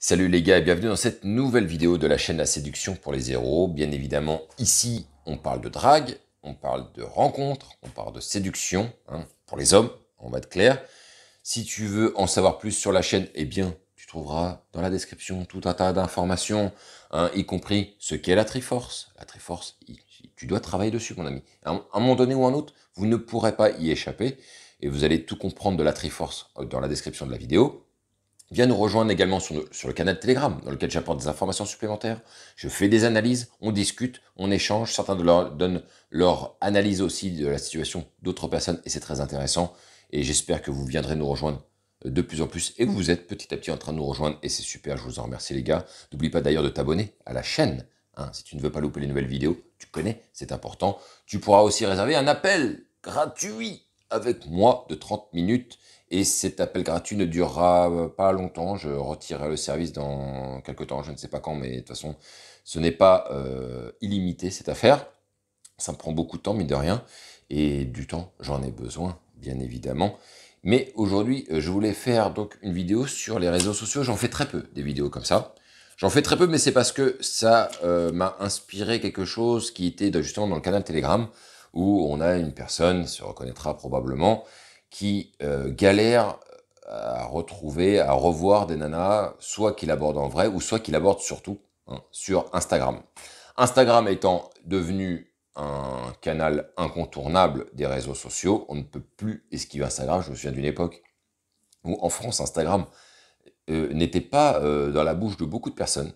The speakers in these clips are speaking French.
Salut les gars et bienvenue dans cette nouvelle vidéo de la chaîne La Séduction pour les Héros. Bien évidemment, ici, on parle de drague, on parle de rencontres, on parle de séduction, pour les hommes, on va être clair. Si tu veux en savoir plus sur la chaîne, eh bien, tu trouveras dans la description tout un tas d'informations, y compris ce qu'est la Triforce. La Triforce, tu dois travailler dessus, mon ami. À un moment donné ou un autre, vous ne pourrez pas y échapper et vous allez tout comprendre de la Triforce dans la description de la vidéo. Viens nous rejoindre également sur le canal Telegram, dans lequel j'apporte des informations supplémentaires. Je fais des analyses, on discute, on échange. Certains donnent leur analyse aussi de la situation d'autres personnes, et c'est très intéressant. Et j'espère que vous viendrez nous rejoindre de plus en plus, et que vous êtes petit à petit en train de nous rejoindre, et c'est super, je vous en remercie les gars. N'oublie pas d'ailleurs de t'abonner à la chaîne, si tu ne veux pas louper les nouvelles vidéos, tu connais, c'est important. Tu pourras aussi réserver un appel gratuit avec moi de 30 minutes, et cet appel gratuit ne durera pas longtemps. Je retirerai le service dans quelques temps, je ne sais pas quand, mais de toute façon, ce n'est pas illimité cette affaire. Ça me prend beaucoup de temps, mine de rien, et du temps, j'en ai besoin, bien évidemment. Mais aujourd'hui, je voulais faire donc une vidéo sur les réseaux sociaux. J'en fais très peu, des vidéos comme ça. J'en fais très peu, mais c'est parce que ça m'a inspiré quelque chose qui était justement dans le canal Telegram, où on a une personne, se reconnaîtra probablement, qui galère à retrouver, à revoir des nanas, soit qu'il aborde en vrai, ou soit qu'il aborde surtout sur Instagram. Instagram étant devenu un canal incontournable des réseaux sociaux, on ne peut plus esquiver Instagram. Je me souviens d'une époque où en France, Instagram n'était pas dans la bouche de beaucoup de personnes.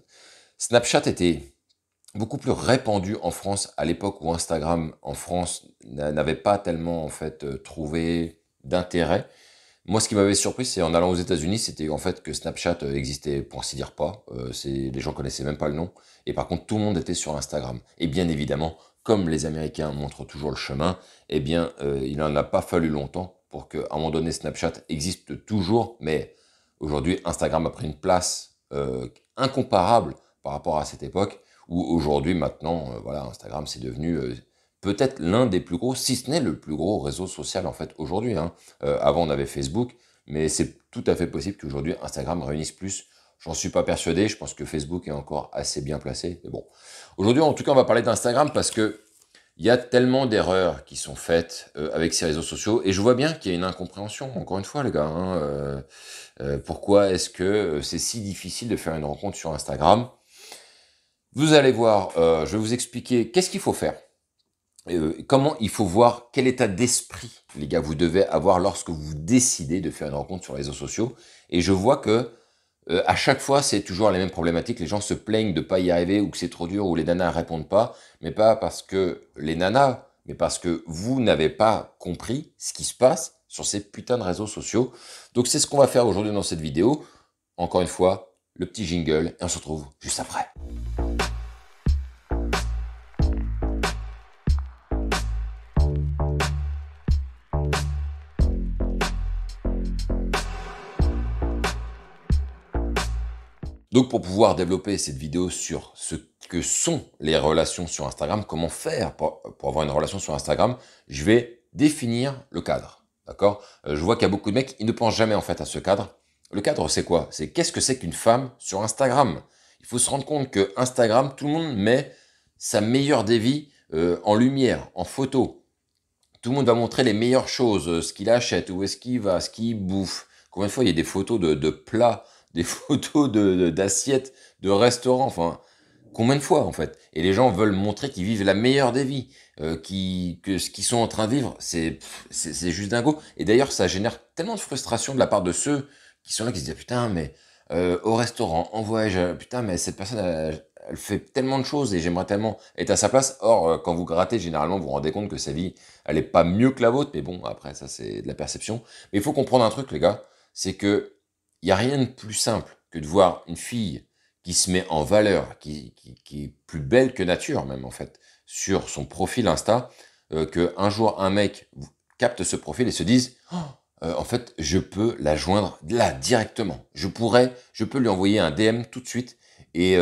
Snapchat était beaucoup plus répandu en France à l'époque où Instagram en France n'avait pas tellement en fait trouvé d'intérêt. Moi, ce qui m'avait surpris, c'est en allant aux États-Unis, c'était en fait que Snapchat existait pour ainsi dire pas. Les gens connaissaient même pas le nom. Et par contre, tout le monde était sur Instagram. Et bien évidemment, comme les Américains montrent toujours le chemin, eh bien, il n'en a pas fallu longtemps pour qu'à un moment donné, Snapchat existe toujours. Mais aujourd'hui, Instagram a pris une place incomparable par rapport à cette époque, où aujourd'hui, maintenant, voilà, Instagram, c'est devenu peut-être l'un des plus gros, si ce n'est le plus gros réseau social en fait aujourd'hui. Avant, on avait Facebook, mais c'est tout à fait possible qu'aujourd'hui, Instagram réunisse plus. J'en suis pas persuadé, je pense que Facebook est encore assez bien placé. Mais bon, aujourd'hui, en tout cas, on va parler d'Instagram parce que il y a tellement d'erreurs qui sont faites avec ces réseaux sociaux, et je vois bien qu'il y a une incompréhension, encore une fois, les gars. Pourquoi est-ce que c'est si difficile de faire une rencontre sur Instagram? Vous allez voir, je vais vous expliquer qu'est-ce qu'il faut faire. Comment il faut voir, quel état d'esprit, les gars, vous devez avoir lorsque vous décidez de faire une rencontre sur les réseaux sociaux. Et je vois que à chaque fois, c'est toujours les mêmes problématiques. Les gens se plaignent de pas y arriver, ou que c'est trop dur, ou les nanas répondent pas, mais pas parce que les nanas, mais parce que vous n'avez pas compris ce qui se passe sur ces putains de réseaux sociaux. Donc c'est ce qu'on va faire aujourd'hui dans cette vidéo. Encore une fois, le petit jingle, et on se retrouve juste après. Donc pour pouvoir développer cette vidéo sur ce que sont les relations sur Instagram, comment faire pour avoir une relation sur Instagram, je vais définir le cadre. D'accord? Je vois qu'il y a beaucoup de mecs, ils ne pensent jamais en fait à ce cadre. Le cadre, c'est quoi? C'est qu'est-ce que c'est qu'une femme sur Instagram? Il faut se rendre compte que Instagram, tout le monde met sa meilleure des vies en lumière, en photo. Tout le monde va montrer les meilleures choses, ce qu'il achète, où est-ce qu'il va, ce qu'il bouffe. Combien de fois il y a des photos de plats, des photos d'assiettes, de restaurants, enfin, combien de fois en fait? Et les gens veulent montrer qu'ils vivent la meilleure des vies, que ce qu'ils sont en train de vivre, c'est juste dingo. Et d'ailleurs, ça génère tellement de frustration de la part de ceux qui sont là, qui se disent putain, mais au restaurant, en voyage, putain, mais cette personne, elle fait tellement de choses et j'aimerais tellement être à sa place. Or, quand vous grattez, généralement, vous vous rendez compte que sa vie, elle est pas mieux que la vôtre, mais bon, après, ça, c'est de la perception. Mais il faut comprendre un truc, les gars, c'est que il y a rien de plus simple que de voir une fille qui se met en valeur, qui est plus belle que nature, même, en fait, sur son profil Insta, que un jour, un mec capte ce profil et se dise, oh, en fait, je peux la joindre là, directement. Je peux lui envoyer un DM tout de suite, et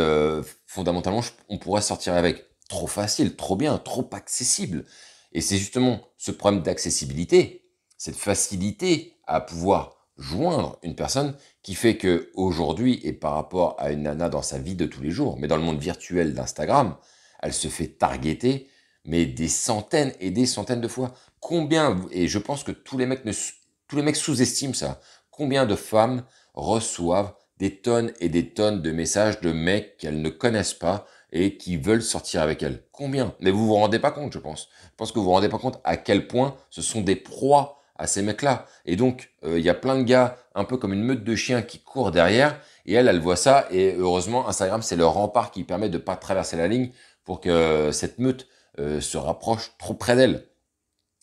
fondamentalement, on pourrait sortir avec. Trop facile, trop bien, trop accessible. Et c'est justement ce problème d'accessibilité, cette facilité à pouvoir joindre une personne qui fait que aujourd'hui, et par rapport à une nana dans sa vie de tous les jours, mais dans le monde virtuel d'Instagram, elle se fait targeter, mais des centaines et des centaines de fois. Combien, et je pense que tous les mecs sous-estiment ça, combien de femmes reçoivent des tonnes et des tonnes de messages de mecs qu'elles ne connaissent pas et qui veulent sortir avec elles. Combien? Mais vous vous rendez pas compte, je pense. Je pense que vous vous rendez pas compte à quel point ce sont des proies à ces mecs-là. Et donc, il y a plein de gars, un peu comme une meute de chiens qui courent derrière, et elle voit ça, et heureusement, Instagram, c'est le rempart qui permet de pas traverser la ligne pour que cette meute se rapproche trop près d'elle.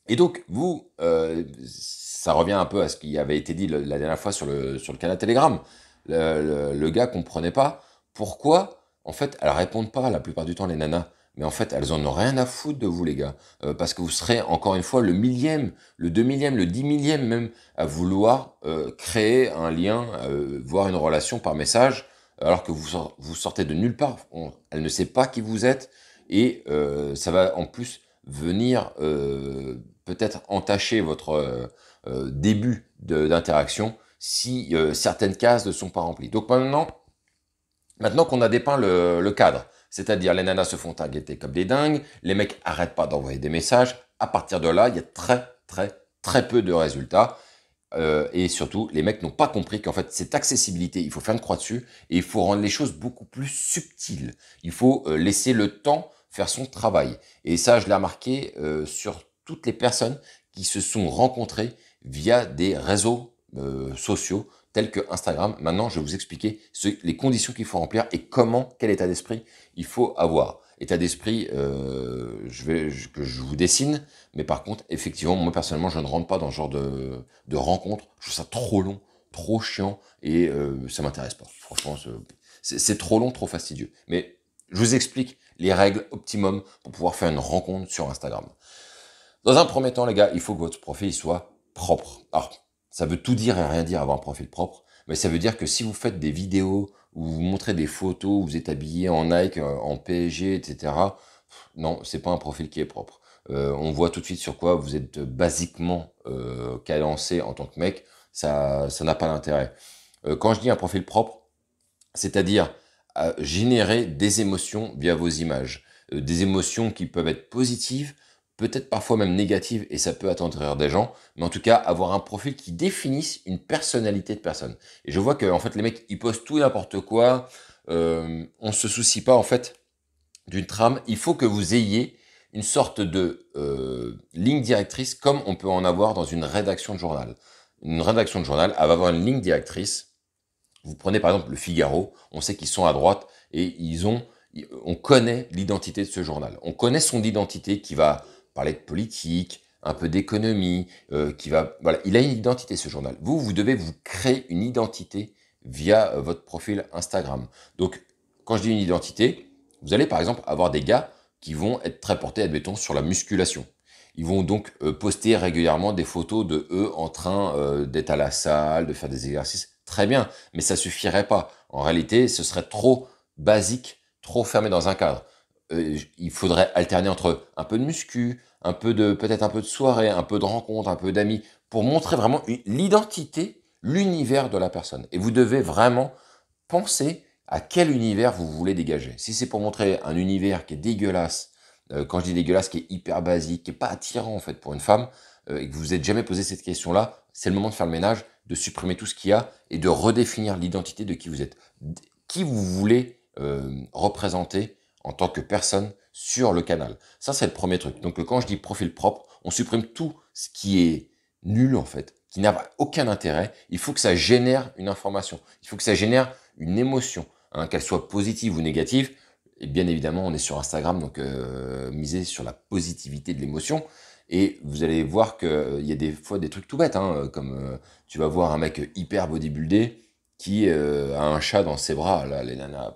Et donc, vous, ça revient un peu à ce qui avait été dit la dernière fois sur le canal Telegram. Le gars comprenait pas pourquoi, en fait, elles répondent pas la plupart du temps, les nanas. Mais en fait, elles en ont rien à foutre de vous, les gars. Parce que vous serez, encore une fois, le millième, le 2 millième, le 10 millième même, à vouloir créer un lien, voire une relation par message, alors que vous sortez de nulle part. Elle ne sait pas qui vous êtes. Et ça va en plus venir peut-être entacher votre début d'interaction si certaines cases ne sont pas remplies. Donc maintenant qu'on a dépeint le cadre, c'est-à-dire les nanas se font targeter comme des dingues, les mecs arrêtent pas d'envoyer des messages, à partir de là, il y a très peu de résultats. Et surtout, les mecs n'ont pas compris qu'en fait, cette accessibilité, il faut faire une croix dessus et il faut rendre les choses beaucoup plus subtiles. Il faut laisser le temps faire son travail. Et ça, je l'ai remarqué sur toutes les personnes qui se sont rencontrées via des réseaux sociaux tels que Instagram. Maintenant, je vais vous expliquer les conditions qu'il faut remplir et quel état d'esprit il faut avoir. État d'esprit que je vous dessine, mais par contre, effectivement, moi personnellement, je ne rentre pas dans ce genre de rencontre. Je trouve ça trop long, trop chiant, et ça m'intéresse pas. Franchement, c'est trop long, trop fastidieux. Mais je vous explique les règles optimum pour pouvoir faire une rencontre sur Instagram. Dans un premier temps, les gars, il faut que votre profil soit propre. Alors, ça veut tout dire et rien dire avoir un profil propre, mais ça veut dire que si vous faites des vidéos où vous montrez des photos, où vous êtes habillé en Nike, en PSG, etc., non, c'est pas un profil qui est propre. On voit tout de suite sur quoi vous êtes basiquement cadencé en tant que mec, ça n'a pas d'intérêt. Quand je dis un profil propre, c'est-à-dire générer des émotions via vos images, des émotions qui peuvent être positives, peut-être parfois même négatives, et ça peut attendrir des gens, mais en tout cas avoir un profil qui définisse une personnalité de personne. Et je vois que en fait les mecs ils postent tout et n'importe quoi, on se soucie pas en fait d'une trame. Il faut que vous ayez une sorte de ligne directrice comme on peut en avoir dans une rédaction de journal. Une rédaction de journal, elle va avoir une ligne directrice. Vous prenez par exemple le Figaro, on sait qu'ils sont à droite et on connaît l'identité de ce journal. On connaît son identité qui va parler de politique, un peu d'économie, voilà, il a une identité ce journal. Vous devez vous créer une identité via votre profil Instagram. Donc, quand je dis une identité, vous allez par exemple avoir des gars qui vont être très portés, admettons, sur la musculation. Ils vont donc poster régulièrement des photos de eux en train d'être à la salle, de faire des exercices. Très bien, mais ça suffirait pas. En réalité, ce serait trop basique, trop fermé dans un cadre. Il faudrait alterner entre un peu de muscu, peut-être un peu de soirée, un peu de rencontre, un peu d'amis, pour montrer vraiment l'identité, l'univers de la personne. Et vous devez vraiment penser à quel univers vous voulez dégager. Si c'est pour montrer un univers qui est dégueulasse, quand je dis dégueulasse, qui est hyper basique, qui est pas attirant en fait pour une femme, et que vous vous êtes jamais posé cette question-là, c'est le moment de faire le ménage, de supprimer tout ce qu'il y a et de redéfinir l'identité de qui vous êtes. Qui vous voulez représenter en tant que personne sur le canal. Ça, c'est le premier truc. Donc, quand je dis profil propre, on supprime tout ce qui est nul, en fait, qui n'a aucun intérêt. Il faut que ça génère une information. Il faut que ça génère une émotion, hein, qu'elle soit positive ou négative. Et bien évidemment, on est sur Instagram, donc misez sur la positivité de l'émotion. Et vous allez voir qu'il y a des fois des trucs tout bêtes, hein, comme tu vas voir un mec hyper bodybuildé qui a un chat dans ses bras. Là, les nanas,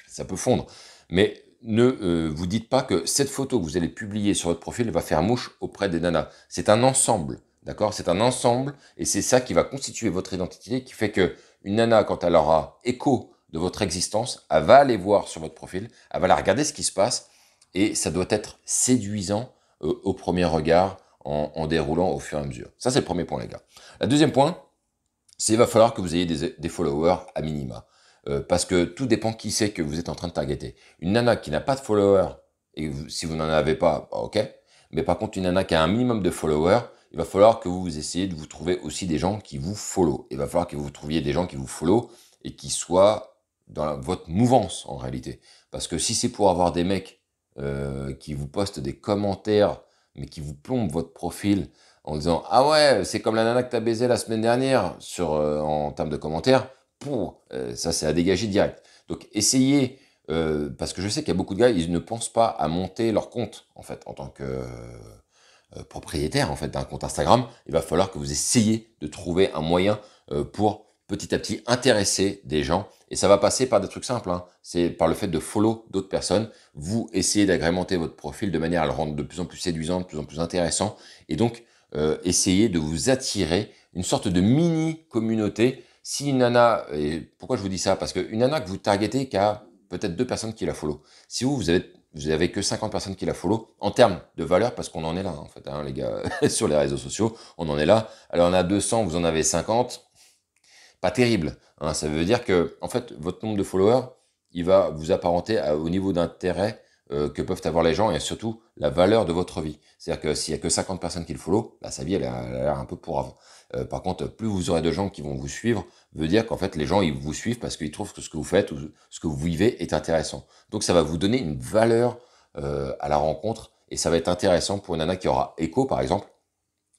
ça peut fondre. Mais ne vous dites pas que cette photo que vous allez publier sur votre profil va faire mouche auprès des nanas. C'est un ensemble, d'accord? C'est un ensemble, et c'est ça qui va constituer votre identité, qui fait que une nana, quand elle aura écho de votre existence, elle va aller voir sur votre profil, elle va la regarder ce qui se passe, et ça doit être séduisant au premier regard, en déroulant au fur et à mesure. Ça, c'est le premier point, les gars. Le deuxième point, c'est il va falloir que vous ayez des followers à minima. Parce que tout dépend qui c'est que vous êtes en train de targeter. Une nana qui n'a pas de followers, et si vous n'en avez pas, bah, ok. Mais par contre, une nana qui a un minimum de followers, il va falloir que vous essayiez de vous trouver aussi des gens qui vous follow. Il va falloir que vous trouviez des gens qui vous follow et qui soient dans votre mouvance en réalité. Parce que si c'est pour avoir des mecs qui vous postent des commentaires, mais qui vous plombent votre profil en disant ah ouais, c'est comme la nana que t'as baisé la semaine dernière en termes de commentaires, ça c'est à dégager direct. Donc essayez, parce que je sais qu'il y a beaucoup de gars, ils ne pensent pas à monter leur compte en fait en tant que propriétaire en fait d'un compte Instagram. Il va falloir que vous essayiez de trouver un moyen pour petit à petit intéresser des gens, et ça va passer par des trucs simples, hein. C'est par le fait de follow d'autres personnes. Vous essayez d'agrémenter votre profil de manière à le rendre de plus en plus séduisant, de plus en plus intéressant, et donc essayez de vous attirer une sorte de mini-communauté. Si une nana, et pourquoi je vous dis ça? Parce qu'une nana que vous targetez qui a peut-être 2 personnes qui la follow, si vous avez que 50 personnes qui la follow, en termes de valeur, parce qu'on en est là, en fait, hein, les gars, sur les réseaux sociaux, on en est là. Alors on a 200, vous en avez 50, pas terrible, hein. Ça veut dire que, en fait, votre nombre de followers, il va vous apparenter au niveau d'intérêt que peuvent avoir les gens, et surtout la valeur de votre vie. C'est-à-dire que s'il y a que 50 personnes qui le follow, bah, sa vie, elle a l'air un peu pourrave. Par contre, plus vous aurez de gens qui vont vous suivre, veut dire qu'en fait, les gens, ils vous suivent parce qu'ils trouvent que ce que vous faites ou ce que vous vivez est intéressant. Donc, ça va vous donner une valeur à la rencontre, et ça va être intéressant pour une nana qui aura écho, par exemple.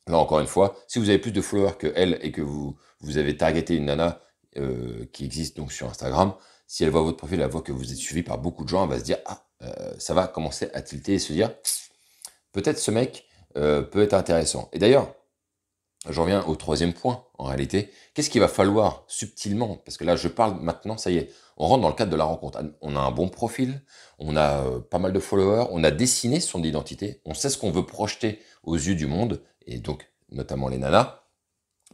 Là, encore une fois, si vous avez plus de followers que elle et que vous avez targeté une nana qui existe donc sur Instagram, si elle voit votre profil, elle voit que vous êtes suivi par beaucoup de gens, elle va se dire, ah, ça va commencer à tilter et se dire, peut-être ce mec peut être intéressant. Et d'ailleurs, j'en reviens au troisième point, en réalité. Qu'est-ce qu'il va falloir subtilement? Parce que là, je parle maintenant, ça y est, on rentre dans le cadre de la rencontre. On a un bon profil, on a pas mal de followers, on a dessiné son identité, on sait ce qu'on veut projeter aux yeux du monde, et donc notamment les nanas.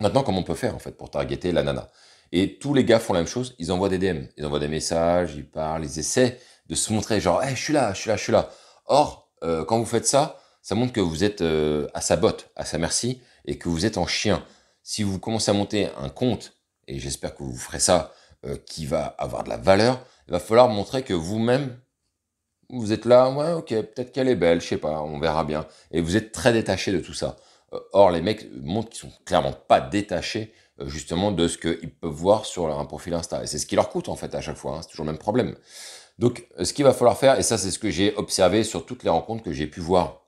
Maintenant, comment on peut faire en fait pour targeter la nana? Et tous les gars font la même chose, ils envoient des DM, ils envoient des messages, ils parlent, ils essaient de se montrer genre, hey, je suis là, je suis là, je suis là. Or, quand vous faites ça, ça montre que vous êtes à sa botte, à sa merci, et que vous êtes en chien. Si vous commencez à monter un compte, et j'espère que vous ferez ça, qui va avoir de la valeur, il va falloir montrer que vous-même, vous êtes là, ouais, ok, peut-être qu'elle est belle, je sais pas, on verra bien. Et vous êtes très détaché de tout ça. Or, les mecs montrent qu'ils sont clairement pas détachés justement de ce qu'ils peuvent voir sur un profil Insta. Et c'est ce qui leur coûte en fait à chaque fois, hein, c'est toujours le même problème. Donc, ce qu'il va falloir faire, et ça c'est ce que j'ai observé sur toutes les rencontres que j'ai pu voir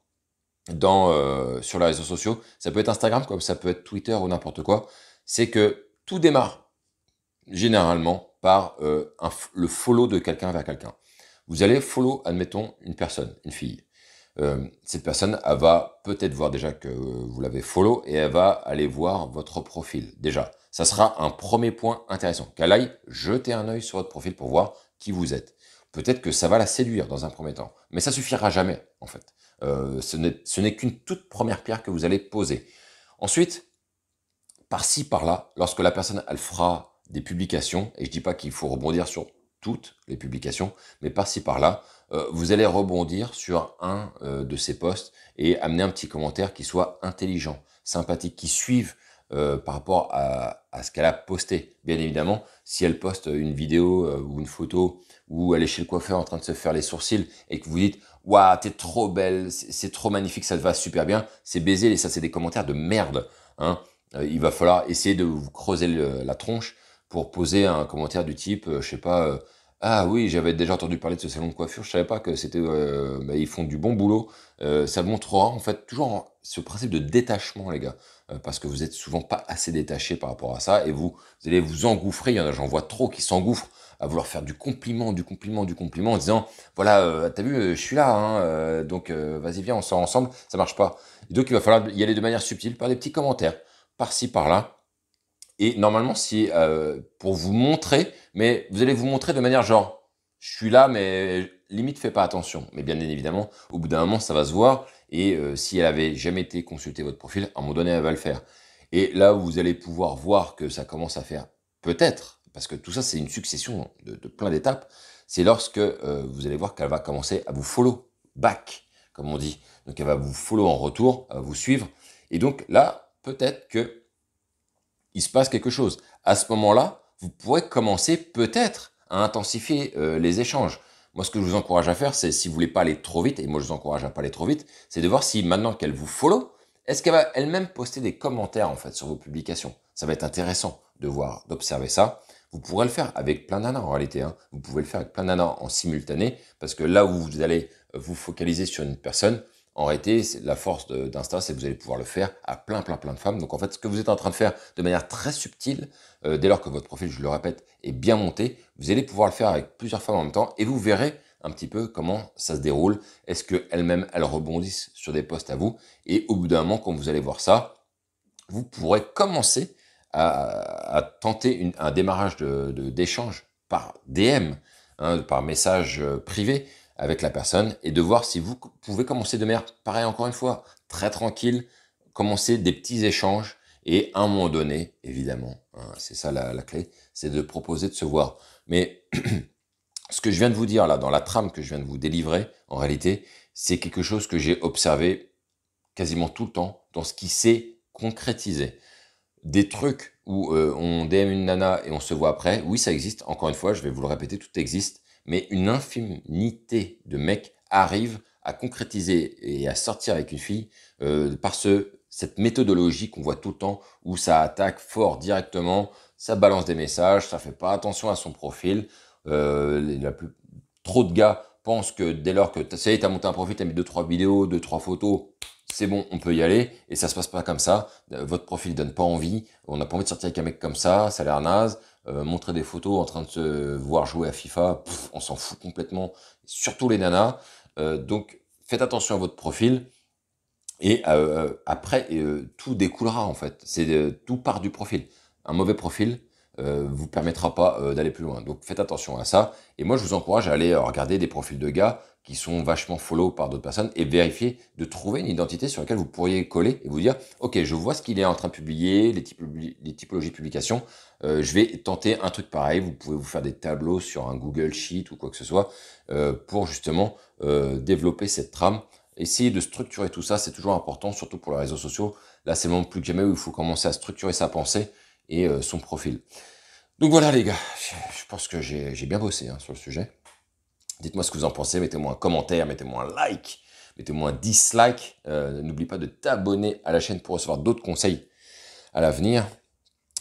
sur les réseaux sociaux, ça peut être Instagram comme ça peut être Twitter ou n'importe quoi, c'est que tout démarre généralement par le follow de quelqu'un vers quelqu'un. Vous allez follow, admettons, une personne, une fille. Cette personne, elle va peut-être voir déjà que vous l'avez follow et elle va aller voir votre profil. Déjà, ça sera un premier point intéressant. Qu'elle aille jeter un œil sur votre profil pour voir qui vous êtes. Peut-être que ça va la séduire dans un premier temps, mais ça suffira jamais en fait. Ce n'est qu'une toute première pierre que vous allez poser. Ensuite, par-ci, par-là, lorsque la personne elle fera des publications, et je dis pas qu'il faut rebondir sur toutes les publications, mais par-ci, par-là, vous allez rebondir sur un de ces posts et amener un petit commentaire qui soit intelligent, sympathique, qui suive par rapport à ce qu'elle a posté. Bien évidemment, si elle poste une vidéo ou une photo où elle est chez le coiffeur en train de se faire les sourcils et que vous dites « Waouh, t'es trop belle, c'est trop magnifique, ça te va super bien », c'est baiser, et ça c'est des commentaires de merde, hein. Il va falloir essayer de vous creuser la tronche pour poser un commentaire du type, je sais pas, ah oui, j'avais déjà entendu parler de ce salon de coiffure, je savais pas que c'était, bah, ils font du bon boulot. Ça montrera en fait toujours ce principe de détachement, les gars, parce que vous êtes souvent pas assez détaché par rapport à ça, et vous allez vous engouffrer. Il y en a, j'en vois trop qui s'engouffrent à vouloir faire du compliment, du compliment, du compliment, en disant voilà, t'as vu, je suis là, hein, donc vas-y viens, on sort ensemble. Ça marche pas. Et donc il va falloir y aller de manière subtile par des petits commentaires par-ci, par-là. Et normalement, si pour vous montrer, mais vous allez vous montrer de manière genre, je suis là, mais limite, fais pas attention. Mais bien évidemment, au bout d'un moment, ça va se voir. Et si elle avait jamais été consulter votre profil, à un moment donné, elle va le faire. Et là où vous allez pouvoir voir que ça commence à faire peut-être, parce que tout ça, c'est une succession de plein d'étapes, c'est lorsque vous allez voir qu'elle va commencer à vous follow back, comme on dit. Donc, elle va vous follow en retour, elle va vous suivre. Et donc là, peut-être que il se passe quelque chose. À ce moment-là, vous pourrez commencer peut-être à intensifier les échanges. Moi, ce que je vous encourage à faire, c'est si vous voulez pas aller trop vite, et moi je vous encourage à pas aller trop vite, c'est de voir si maintenant qu'elle vous follow, est-ce qu'elle va elle-même poster des commentaires en fait sur vos publications. Ça va être intéressant de voir, d'observer ça. Vous pourrez le faire avec plein nanas en réalité. Hein. Vous pouvez le faire avec plein nanas en simultané, parce que là où vous allez vous focaliser sur une personne, en réalité, la force d'Insta, c'est que vous allez pouvoir le faire à plein de femmes. Donc en fait, ce que vous êtes en train de faire de manière très subtile, dès lors que votre profil, je le répète, est bien monté, vous allez pouvoir le faire avec plusieurs femmes en même temps et vous verrez un petit peu comment ça se déroule. Est-ce qu'elles-mêmes, elles rebondissent sur des posts à vous? Et au bout d'un moment, quand vous allez voir ça, vous pourrez commencer à tenter un démarrage d'échange par DM, hein, par message privé avec la personne et de voir si vous pouvez commencer de manière, pareil encore une fois, très tranquille, commencer des petits échanges et à un moment donné, évidemment, hein, c'est ça la clé, c'est de proposer de se voir. Mais ce que je viens de vous dire là, dans la trame que je viens de vous délivrer, en réalité, c'est quelque chose que j'ai observé quasiment tout le temps dans ce qui s'est concrétisé. Des trucs où on DM une nana et on se voit après, oui ça existe, encore une fois, je vais vous le répéter, tout existe, mais une infinité de mecs arrivent à concrétiser et à sortir avec une fille par cette méthodologie qu'on voit tout le temps, où ça attaque fort directement, ça balance des messages, ça fait pas attention à son profil, trop de gars pensent que dès lors que ça y est, t'as monté un profil, t'as mis 2-3 vidéos, 2-3 photos, c'est bon, on peut y aller, et ça se passe pas comme ça. Votre profil donne pas envie, on n'a pas envie de sortir avec un mec comme ça a l'air naze. Montrer des photos en train de se voir jouer à FIFA, on s'en fout complètement, surtout les nanas. Donc faites attention à votre profil, et après, tout découlera en fait. Tout part du profil. Un mauvais profil vous permettra pas d'aller plus loin. Donc faites attention à ça. Et moi, je vous encourage à aller regarder des profils de gars qui sont vachement follow par d'autres personnes et vérifier de trouver une identité sur laquelle vous pourriez coller et vous dire, ok, je vois ce qu'il est en train de publier, les typologies de publication. Je vais tenter un truc pareil. Vous pouvez vous faire des tableaux sur un Google Sheet ou quoi que ce soit pour justement développer cette trame. Essayer de structurer tout ça, c'est toujours important, surtout pour les réseaux sociaux. Là, c'est le moment plus que jamais où il faut commencer à structurer sa pensée et son profil. Donc voilà les gars, je pense que j'ai bien bossé hein, sur le sujet. Dites-moi ce que vous en pensez, mettez-moi un commentaire, mettez-moi un like, mettez-moi un dislike. N'oublie pas de t'abonner à la chaîne pour recevoir d'autres conseils à l'avenir,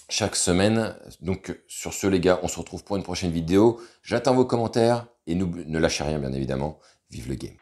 chaque semaine. Donc sur ce les gars, on se retrouve pour une prochaine vidéo. J'attends vos commentaires et ne lâchez rien bien évidemment. Vive le game.